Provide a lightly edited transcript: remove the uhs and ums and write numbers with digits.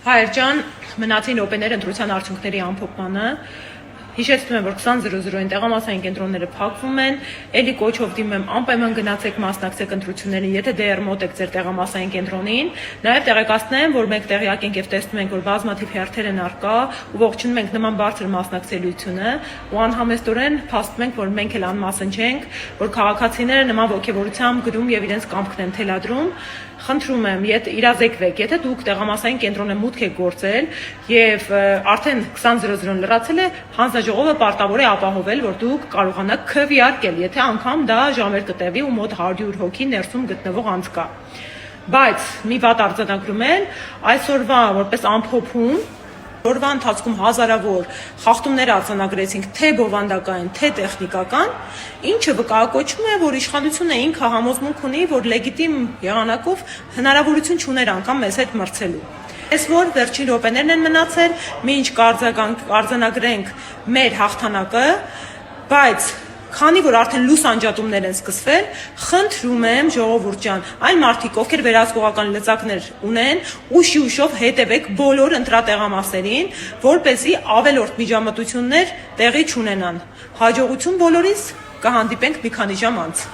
Հայր ջան, մնացին րոպեներ ընտրության արդյունքների ամփոփմանը։ Հիշեցնում եմ, որ 20:00-ին տեղամասային կենտրոնները փակվում են, էլի կոչով դիմում եմ անպայման գնացեք մասնակցեք ընտրություններին, եթե դեռ մոտ եք ձեր տեղամասային կենտրոնին, նաև տեղեկացնեմ, որ մենք տեղյակ ենք եւ տեսնում ենք, որ բազմաթիվ հերթեր են առկա ու ողջունում ենք նման բարձր մասնակցելիությունը ու անհամեստորեն փաստում ենք, որ մենք էլ անմասն չենք, որ քաղաքացիները նման ոգևորությամբ գրում եւ իրենց կամքն են թելադրում։ Խնդրում եմ, իրազեկվեք, եթե դուք տեղամասային կենտրոնը մուտք եք գործել եւ արդեն 20:00-ն լրացել է, հանձնաժողովը պարտավոր է ապահովել, որ դուք կարողանաք քվեարկել, եթե անգամ դա ժամեր կտևի ու մոտ 100 հոգի ներսում գտնվող անց կա։ Բայց մի վատ արձանագրում են, այսօրվա որպես ամփոփում օրվա ընթացքում հազարավոր խախտումներ արձանագրեցինք թե բովանդակային, թե տեխնիկական, ինչը վկայակոչվում է, որ իշխանությունը ինքը համոզմունք ունի, որ լեգիտիմ եղանակով հնարավորություն չուներ անգամ մեզ հետ մրցելու։ Այս որ վերջին րոպեներն են մնացել, մինչ կարձանագրենք մեր հաղթանակը, բայց քանի որ արդեն լույս անջատումներ են սկսվել, խնդրում եմ ժողովուրդ ջան, այն մարդիկ, ովքեր վերահսկողական լծակներ ունեն, ուշով հետևեք բոլոր ընտրատեղամասերին, որպեսզի ավելորդ միջամտություններ տեղի չունենան։ Հաջողություն բոլորիս, կհանդիպենք մի քանի ժամ անց։